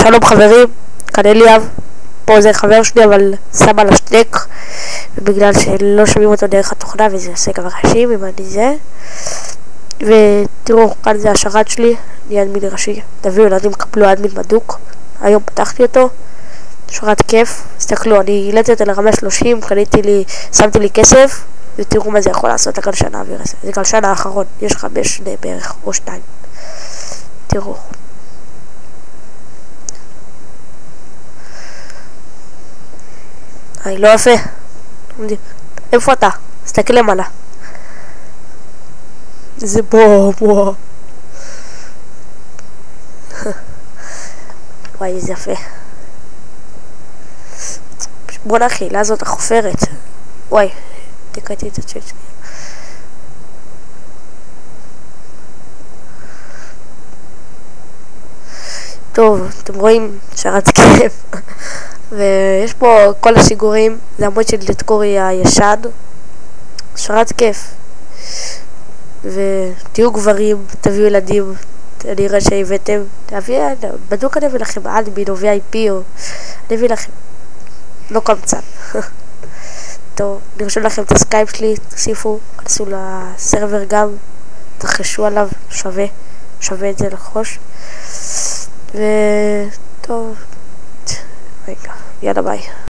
שלום חברים, כאן אליאב. פה זה חבר שלי אבל שם על השטק, ובגלל שלא שומעים אותו דרך התוכנה וזה עושה גם רעשים אם אני זה. ותראו, כאן זה השרת שלי, אני אדמין ראשי. תביאו ילדים, קבלו אדמין בדוק. היום פתחתי אותו, שרת כיף. תסתכלו, אני העליתי אותו לרמה 30, שמתי לי כסף, ותראו מה זה יכול לעשות הגלשן האוויר הזה. זה גלשן האחרון, יש 5 בערך או 2. תראו. לא יפה. איפה אתה? תסתכל למעלה. זה בוא. וואי, איזה יפה. בוא נכילה הזאת החופרת. וואי, תקעתי את הצ'אט שלי. טוב, אתם רואים שרת כיף. ויש פה כל השיגורים, זה עמוד של דתקורי הישן. שרת כיף. ותהיו גברים, תביאו ילדים, אני אראה שהבאתם, בדוק אני אביא לכם אדמין או VIP או אני אביא לכם, לא קמצן. טוב, נרשום לכם את הסקייפ שלי, תוסיפו, כנסו לסרבר גם, תרחשו עליו, שווה את זה לחוש. וטוב, רגע, יאללה ביי.